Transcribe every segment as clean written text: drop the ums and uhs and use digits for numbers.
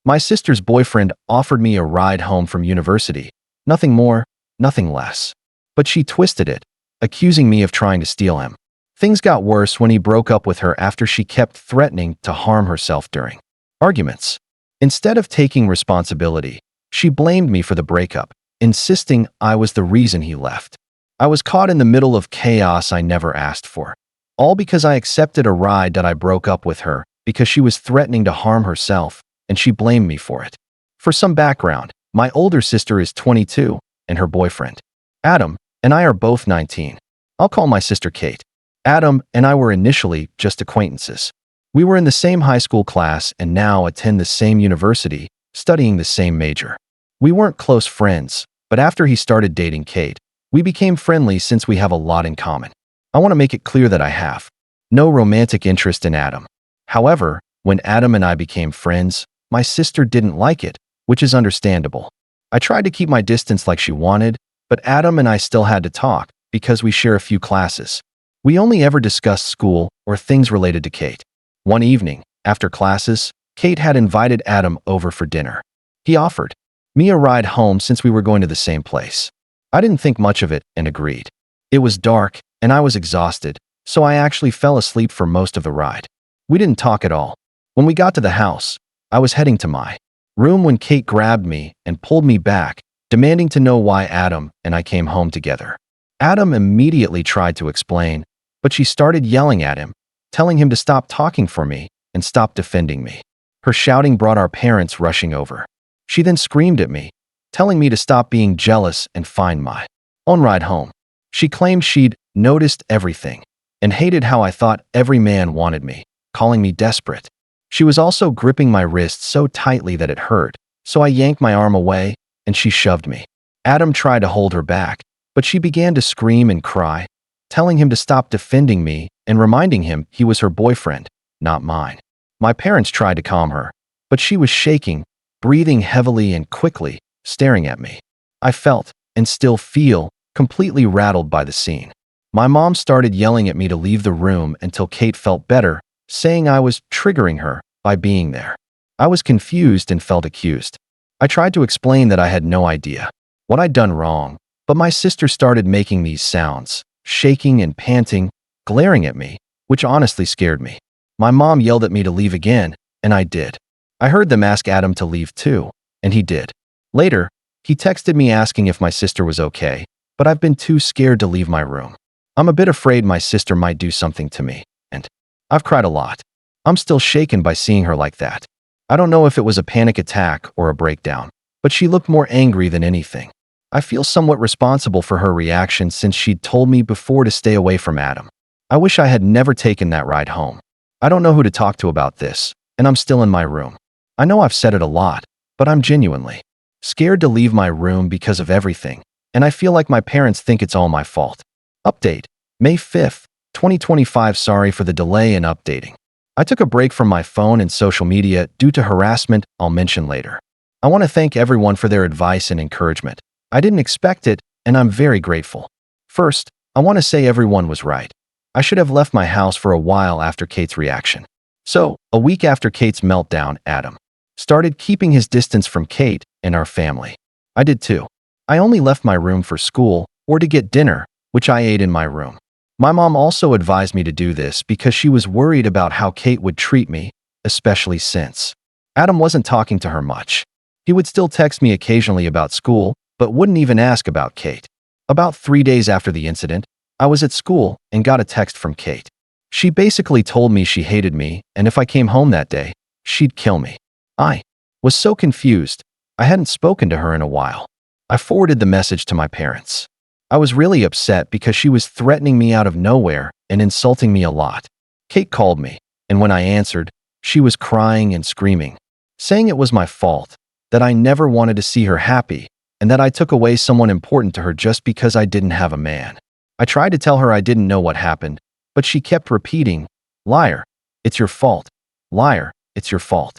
My sister's boyfriend offered me a ride home from university. Nothing more, nothing less. But she twisted it, accusing me of trying to steal him. Things got worse when he broke up with her after she kept threatening to harm herself during arguments. Instead of taking responsibility, she blamed me for the breakup, insisting I was the reason he left. I was caught in the middle of chaos I never asked for. All because I accepted a ride that I broke up with her because she was threatening to harm herself, and she blamed me for it. For some background, my older sister is 22, and her boyfriend, Adam, and I are both 19. I'll call my sister Kate. Adam and I were initially just acquaintances. We were in the same high school class and now attend the same university, studying the same major. We weren't close friends, but after he started dating Kate, we became friendly since we have a lot in common. I want to make it clear that I have no romantic interest in Adam. However, when Adam and I became friends, my sister didn't like it, which is understandable. I tried to keep my distance like she wanted, but Adam and I still had to talk because we share a few classes. We only ever discussed school or things related to Kate. One evening, after classes, Kate had invited Adam over for dinner. He offered me a ride home since we were going to the same place. I didn't think much of it and agreed. It was dark, and I was exhausted, so I actually fell asleep for most of the ride. We didn't talk at all. When we got to the house, I was heading to my room when Kate grabbed me and pulled me back, demanding to know why Adam and I came home together. Adam immediately tried to explain, but she started yelling at him, telling him to stop talking for me and stop defending me. Her shouting brought our parents rushing over. She then screamed at me, telling me to stop being jealous and find my own ride home. She claimed she'd noticed everything and hated how I thought every man wanted me, calling me desperate. She was also gripping my wrist so tightly that it hurt, so I yanked my arm away and she shoved me. Adam tried to hold her back, but she began to scream and cry, telling him to stop defending me and reminding him he was her boyfriend, not mine. My parents tried to calm her, but she was shaking, breathing heavily and quickly, staring at me. I felt, and still feel, completely rattled by the scene. My mom started yelling at me to leave the room until Kate felt better, saying I was triggering her by being there. I was confused and felt accused. I tried to explain that I had no idea what I'd done wrong, but my sister started making these sounds, shaking and panting, glaring at me, which honestly scared me. My mom yelled at me to leave again, and I did. I heard them ask Adam to leave too, and he did. Later, he texted me asking if my sister was okay, but I've been too scared to leave my room. I'm a bit afraid my sister might do something to me, and I've cried a lot. I'm still shaken by seeing her like that. I don't know if it was a panic attack or a breakdown, but she looked more angry than anything. I feel somewhat responsible for her reaction since she'd told me before to stay away from Adam. I wish I had never taken that ride home. I don't know who to talk to about this, and I'm still in my room. I know I've said it a lot, but I'm genuinely scared to leave my room because of everything, and I feel like my parents think it's all my fault. Update: May 5th, 2025. Sorry for the delay in updating. I took a break from my phone and social media due to harassment I'll mention later. I want to thank everyone for their advice and encouragement. I didn't expect it, and I'm very grateful. First, I want to say everyone was right. I should have left my house for a while after Kate's reaction. So, a week after Kate's meltdown, Adam started keeping his distance from Kate and our family. I did too. I only left my room for school or to get dinner, which I ate in my room. My mom also advised me to do this because she was worried about how Kate would treat me, especially since Adam wasn't talking to her much. He would still text me occasionally about school, but wouldn't even ask about Kate. About 3 days after the incident, I was at school and got a text from Kate. She basically told me she hated me, and if I came home that day, she'd kill me. I was so confused. I hadn't spoken to her in a while. I forwarded the message to my parents. I was really upset because she was threatening me out of nowhere and insulting me a lot. Kate called me, and when I answered, she was crying and screaming, saying it was my fault, that I never wanted to see her happy, and that I took away someone important to her just because I didn't have a man. I tried to tell her I didn't know what happened, but she kept repeating, "Liar, it's your fault. Liar, it's your fault."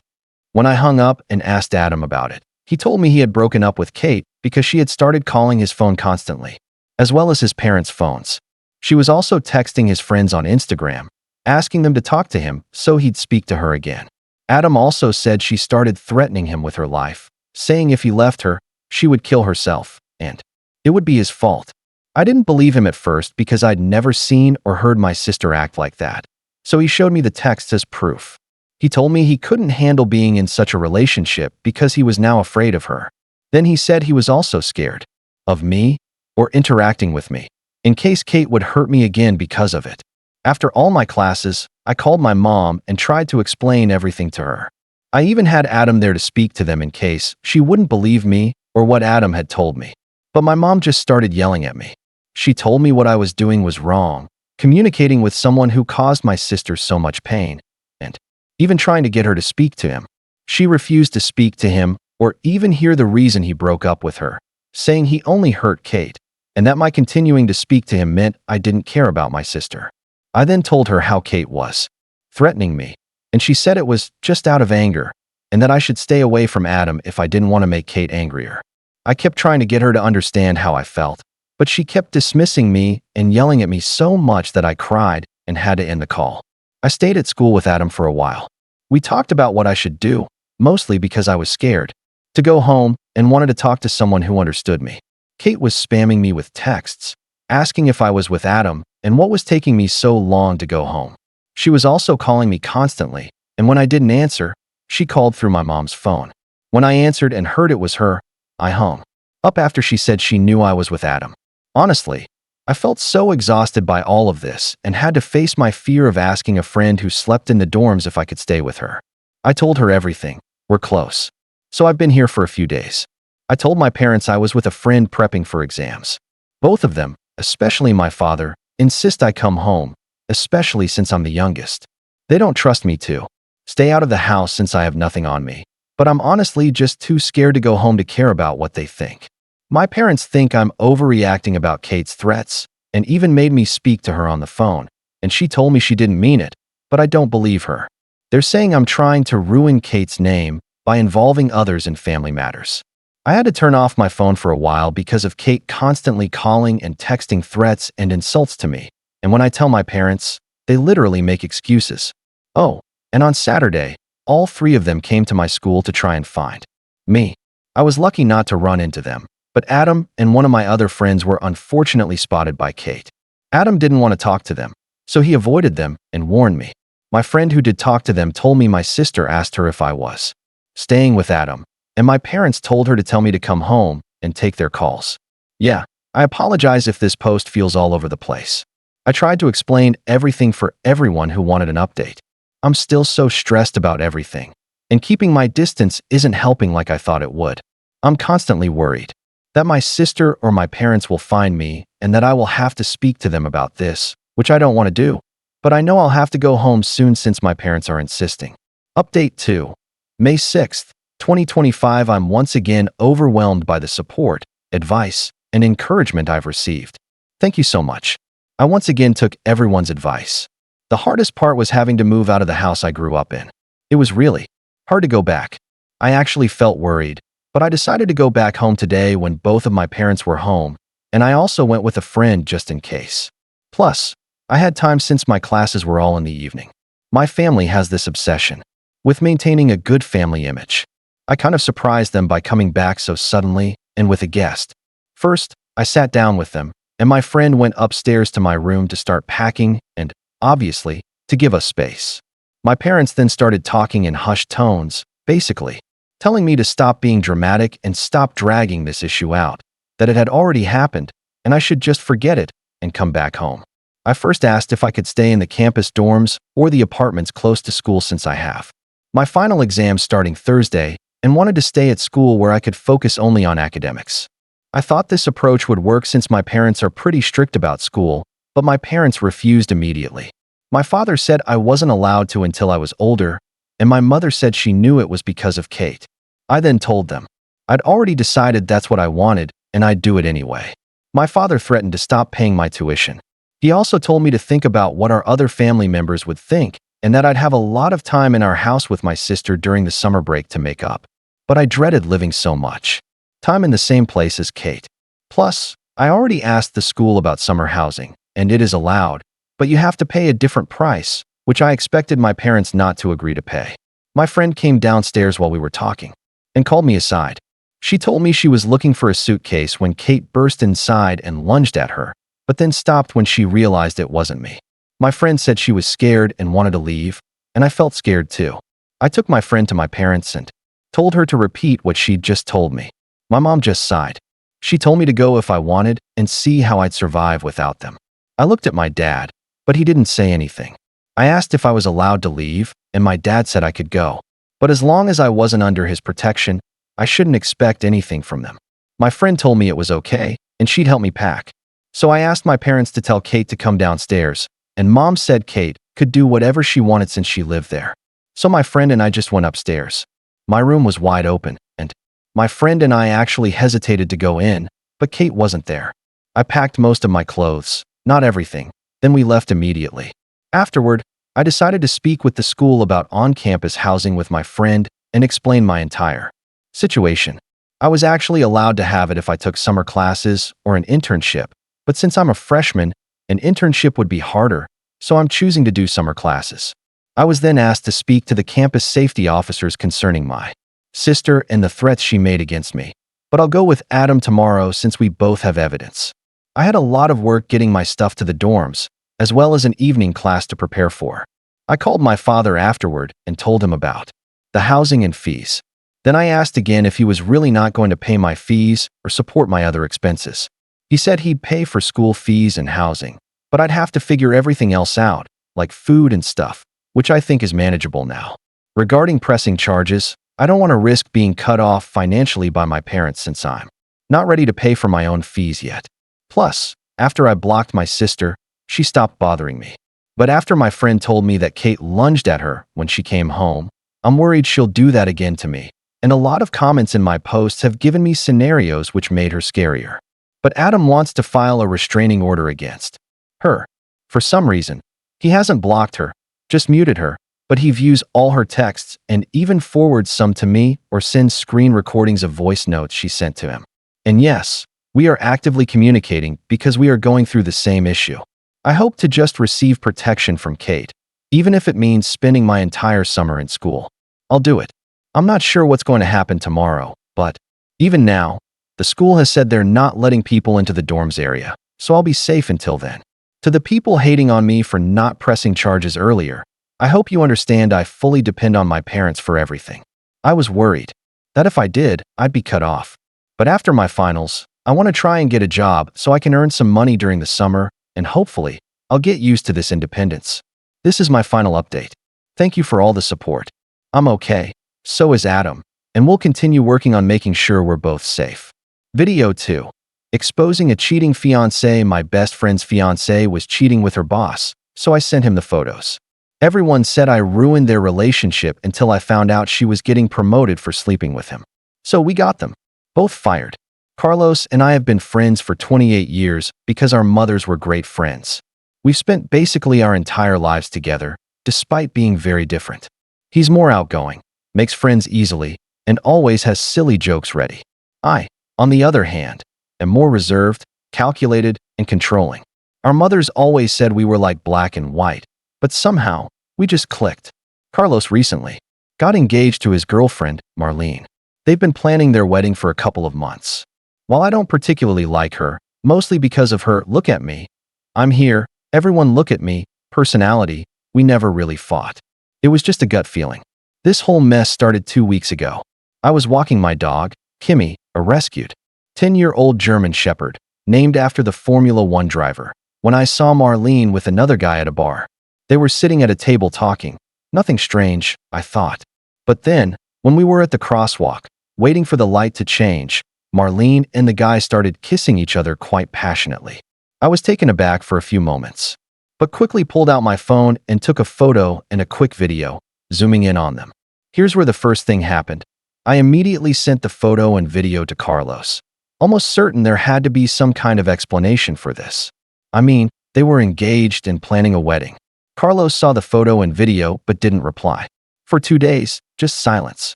When I hung up and asked Adam about it, he told me he had broken up with Kate because she had started calling his phone constantly, as well as his parents' phones. She was also texting his friends on Instagram, asking them to talk to him so he'd speak to her again. Adam also said she started threatening him with her life, saying if he left her, she would kill herself, and it would be his fault. I didn't believe him at first because I'd never seen or heard my sister act like that, so he showed me the texts as proof. He told me he couldn't handle being in such a relationship because he was now afraid of her. Then he said he was also scared of me or interacting with me, in case Kate would hurt me again because of it. After all my classes, I called my mom and tried to explain everything to her. I even had Adam there to speak to them in case she wouldn't believe me or what Adam had told me. But my mom just started yelling at me. She told me what I was doing was wrong, communicating with someone who caused my sister so much pain, and even trying to get her to speak to him. She refused to speak to him or even hear the reason he broke up with her, saying he only hurt Kate, and that my continuing to speak to him meant I didn't care about my sister. I then told her how Kate was threatening me, and she said it was just out of anger, and that I should stay away from Adam if I didn't want to make Kate angrier. I kept trying to get her to understand how I felt, but she kept dismissing me and yelling at me so much that I cried and had to end the call. I stayed at school with Adam for a while. We talked about what I should do, mostly because I was scared to go home and wanted to talk to someone who understood me. Kate was spamming me with texts, asking if I was with Adam and what was taking me so long to go home. She was also calling me constantly, and when I didn't answer, she called through my mom's phone. When I answered and heard it was her, I hung up after she said she knew I was with Adam. Honestly, I felt so exhausted by all of this and had to face my fear of asking a friend who slept in the dorms if I could stay with her. I told her everything. We're close. So I've been here for a few days. I told my parents I was with a friend prepping for exams. Both of them, especially my father, insist I come home, especially since I'm the youngest. They don't trust me to stay out of the house since I have nothing on me, but I'm honestly just too scared to go home to care about what they think. My parents think I'm overreacting about Kate's threats and even made me speak to her on the phone, and she told me she didn't mean it, but I don't believe her. They're saying I'm trying to ruin Kate's name by involving others in family matters. I had to turn off my phone for a while because of Kate constantly calling and texting threats and insults to me, and when I tell my parents, they literally make excuses. Oh, and on Saturday, all three of them came to my school to try and find me. I was lucky not to run into them, but Adam and one of my other friends were unfortunately spotted by Kate. Adam didn't want to talk to them, so he avoided them and warned me. My friend who did talk to them told me my sister asked her if I was staying with Adam, and my parents told her to tell me to come home and take their calls. Yeah, I apologize if this post feels all over the place. I tried to explain everything for everyone who wanted an update. I'm still so stressed about everything, and keeping my distance isn't helping like I thought it would. I'm constantly worried that my sister or my parents will find me and that I will have to speak to them about this, which I don't want to do. But I know I'll have to go home soon since my parents are insisting. Update 2. May 6th, 2025. I'm once again overwhelmed by the support, advice, and encouragement I've received. Thank you so much. I once again took everyone's advice. The hardest part was having to move out of the house I grew up in. It was really hard to go back. I actually felt worried, but I decided to go back home today when both of my parents were home, and I also went with a friend just in case. Plus, I had time since my classes were all in the evening. My family has this obsession with maintaining a good family image. I kind of surprised them by coming back so suddenly and with a guest. First, I sat down with them, and my friend went upstairs to my room to start packing and, obviously, to give us space. My parents then started talking in hushed tones, basically telling me to stop being dramatic and stop dragging this issue out, that it had already happened, and I should just forget it and come back home. I first asked if I could stay in the campus dorms or the apartments close to school since I have my final exam starting Thursday and wanted to stay at school where I could focus only on academics. I thought this approach would work since my parents are pretty strict about school, but my parents refused immediately. My father said I wasn't allowed to until I was older, and my mother said she knew it was because of Kate. I then told them I'd already decided that's what I wanted, and I'd do it anyway. My father threatened to stop paying my tuition. He also told me to think about what our other family members would think, and that I'd have a lot of time in our house with my sister during the summer break to make up. But I dreaded living so much time in the same place as Kate. Plus, I already asked the school about summer housing, and it is allowed, but you have to pay a different price, which I expected my parents not to agree to pay. My friend came downstairs while we were talking and called me aside. She told me she was looking for a suitcase when Kate burst inside and lunged at her, but then stopped when she realized it wasn't me. My friend said she was scared and wanted to leave, and I felt scared too. I took my friend to my parents and told her to repeat what she'd just told me. My mom just sighed. She told me to go if I wanted and see how I'd survive without them. I looked at my dad, but he didn't say anything. I asked if I was allowed to leave, and my dad said I could go. But as long as I wasn't under his protection, I shouldn't expect anything from them. My friend told me it was okay, and she'd help me pack. So I asked my parents to tell Kate to come downstairs, and Mom said Kate could do whatever she wanted since she lived there. So my friend and I just went upstairs. My room was wide open, and my friend and I actually hesitated to go in, but Kate wasn't there. I packed most of my clothes, not everything, then we left immediately. Afterward, I decided to speak with the school about on-campus housing with my friend and explain my entire situation. I was actually allowed to have it if I took summer classes or an internship, but since I'm a freshman, an internship would be harder, so I'm choosing to do summer classes. I was then asked to speak to the campus safety officers concerning my sister and the threats she made against me, but I'll go with Adam tomorrow since we both have evidence. I had a lot of work getting my stuff to the dorms, as well as an evening class to prepare for. I called my father afterward and told him about the housing and fees. Then I asked again if he was really not going to pay my fees or support my other expenses. He said he'd pay for school fees and housing, but I'd have to figure everything else out, like food and stuff, which I think is manageable now. Regarding pressing charges, I don't want to risk being cut off financially by my parents since I'm not ready to pay for my own fees yet. Plus, after I blocked my sister, she stopped bothering me. But after my friend told me that Kate lunged at her when she came home, I'm worried she'll do that again to me. And a lot of comments in my posts have given me scenarios which made her scarier. But Adam wants to file a restraining order against her. For some reason, he hasn't blocked her, just muted her, but he views all her texts and even forwards some to me or sends screen recordings of voice notes she sent to him. And yes, we are actively communicating because we are going through the same issue. I hope to just receive protection from Kate, even if it means spending my entire summer in school. I'll do it. I'm not sure what's going to happen tomorrow, but even now, the school has said they're not letting people into the dorms area, so I'll be safe until then. To the people hating on me for not pressing charges earlier, I hope you understand I fully depend on my parents for everything. I was worried that if I did, I'd be cut off. But after my finals, I want to try and get a job so I can earn some money during the summer, and hopefully, I'll get used to this independence. This is my final update. Thank you for all the support. I'm okay, so is Adam, and we'll continue working on making sure we're both safe. Video 2. Exposing a cheating fiancé. My best friend's fiancé was cheating with her boss, so I sent him the photos. Everyone said I ruined their relationship until I found out she was getting promoted for sleeping with him. So we got them. Both fired. Carlos and I have been friends for 28 years because our mothers were great friends. We've spent basically our entire lives together, despite being very different. He's more outgoing, makes friends easily, and always has silly jokes ready. I, on the other hand, am more reserved, calculated, and controlling. Our mothers always said we were like black and white, but somehow, we just clicked. Carlos recently got engaged to his girlfriend, Marlene. They've been planning their wedding for a couple of months. While I don't particularly like her, mostly because of her "look at me, I'm here, everyone look at me" personality, we never really fought. It was just a gut feeling. This whole mess started 2 weeks ago. I was walking my dog, Kimmy, a rescued 10-year-old German Shepherd, named after the Formula One driver, when I saw Marlene with another guy at a bar. They were sitting at a table talking. Nothing strange, I thought. But then, when we were at the crosswalk, waiting for the light to change, Marlene and the guy started kissing each other quite passionately. I was taken aback for a few moments, but quickly pulled out my phone and took a photo and a quick video, zooming in on them. Here's where the first thing happened. I immediately sent the photo and video to Carlos, almost certain there had to be some kind of explanation for this. I mean, they were engaged and planning a wedding. Carlos saw the photo and video but didn't reply. For 2 days, just silence.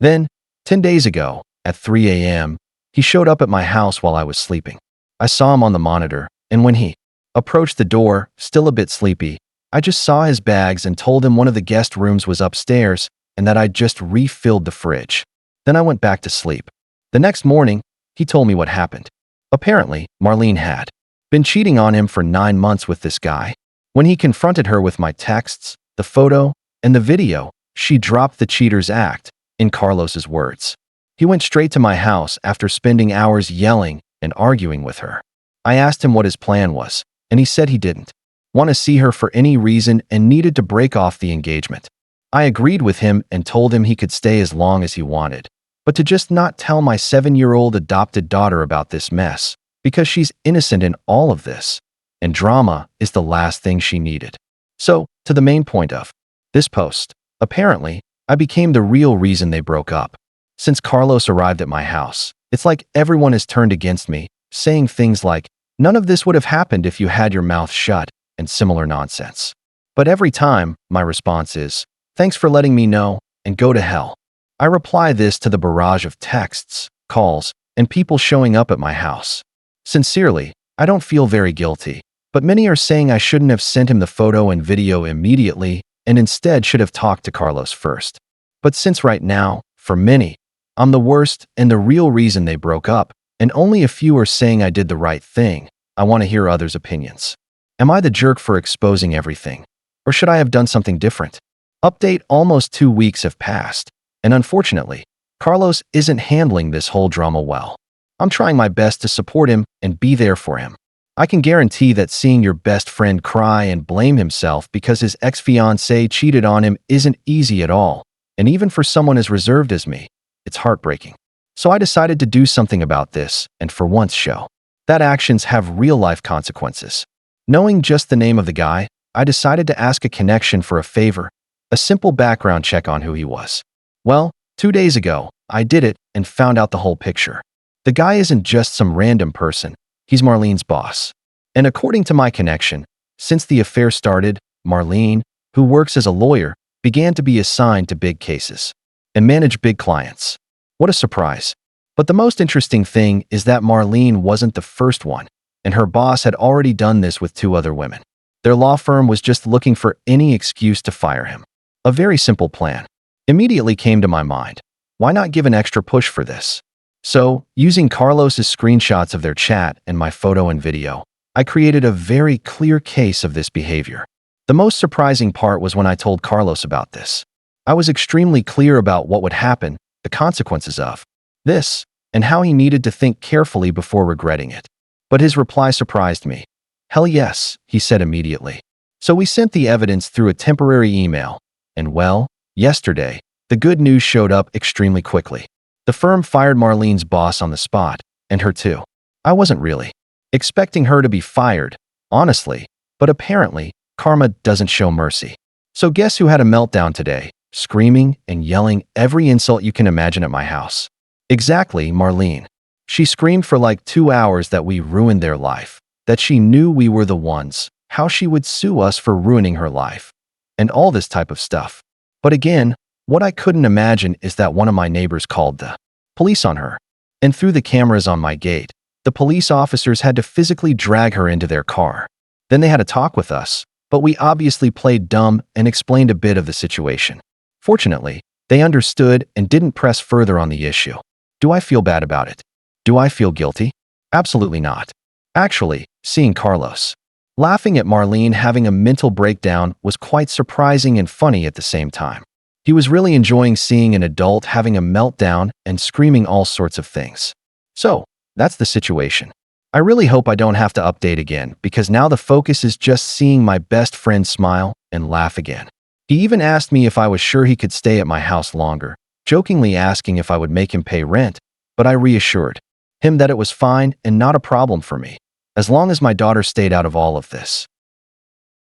Then, 10 days ago, at 3 a.m., he showed up at my house while I was sleeping. I saw him on the monitor, and when he approached the door, still a bit sleepy, I just saw his bags and told him one of the guest rooms was upstairs and that I'd just refilled the fridge. Then I went back to sleep. The next morning, he told me what happened. Apparently, Marlene had been cheating on him for 9 months with this guy. When he confronted her with my texts, the photo, and the video, she dropped the cheater's act, in Carlos's words. He went straight to my house after spending hours yelling and arguing with her. I asked him what his plan was, and he said he didn't want to see her for any reason and needed to break off the engagement. I agreed with him and told him he could stay as long as he wanted, but to just not tell my 7-year-old adopted daughter about this mess, because she's innocent in all of this, and drama is the last thing she needed. So, to the main point of this post, apparently, I became the real reason they broke up. Since Carlos arrived at my house, it's like everyone has turned against me, saying things like, "None of this would have happened if you had your mouth shut," and similar nonsense. But every time, my response is, "Thanks for letting me know, and go to hell." I reply this to the barrage of texts, calls, and people showing up at my house. Sincerely, I don't feel very guilty, but many are saying I shouldn't have sent him the photo and video immediately and instead should have talked to Carlos first. But since right now, for many, I'm the worst and the real reason they broke up, and only a few are saying I did the right thing, I want to hear others' opinions. Am I the jerk for exposing everything? Or should I have done something different? Update: almost 2 weeks have passed, and unfortunately, Carlos isn't handling this whole drama well. I'm trying my best to support him and be there for him. I can guarantee that seeing your best friend cry and blame himself because his ex-fiancée cheated on him isn't easy at all, and even for someone as reserved as me, it's heartbreaking. So I decided to do something about this, and for once show that actions have real-life consequences. Knowing just the name of the guy, I decided to ask a connection for a favor, a simple background check on who he was. Well, 2 days ago, I did it and found out the whole picture. The guy isn't just some random person, he's Marlene's boss. And according to my connection, since the affair started, Marlene, who works as a lawyer, began to be assigned to big cases and manage big clients. What a surprise. But the most interesting thing is that Marlene wasn't the first one, and her boss had already done this with 2 other women. Their law firm was just looking for any excuse to fire him. A very simple plan immediately came to my mind. Why not give an extra push for this? So, using Carlos's screenshots of their chat and my photo and video, I created a very clear case of this behavior. The most surprising part was when I told Carlos about this. I was extremely clear about what would happen, the consequences of this, and how he needed to think carefully before regretting it. But his reply surprised me. "Hell yes," he said immediately. So we sent the evidence through a temporary email, and well, yesterday, the good news showed up extremely quickly. The firm fired Marlene's boss on the spot, and her too. I wasn't really expecting her to be fired, honestly, but apparently, karma doesn't show mercy. So guess who had a meltdown today, screaming and yelling every insult you can imagine at my house? Exactly, Marlene. She screamed for like 2 hours that we ruined their life, that she knew we were the ones, how she would sue us for ruining her life, and all this type of stuff. But again, what I couldn't imagine is that one of my neighbors called the police on her. And through the cameras on my gate, the police officers had to physically drag her into their car. Then they had a talk with us, but we obviously played dumb and explained a bit of the situation. Fortunately, they understood and didn't press further on the issue. Do I feel bad about it? Do I feel guilty? Absolutely not. Actually, seeing Carlos laughing at Marlene having a mental breakdown was quite surprising and funny at the same time. He was really enjoying seeing an adult having a meltdown and screaming all sorts of things. So, that's the situation. I really hope I don't have to update again because now the focus is just seeing my best friend smile and laugh again. He even asked me if I was sure he could stay at my house longer, jokingly asking if I would make him pay rent, but I reassured him that it was fine and not a problem for me, as long as my daughter stayed out of all of this.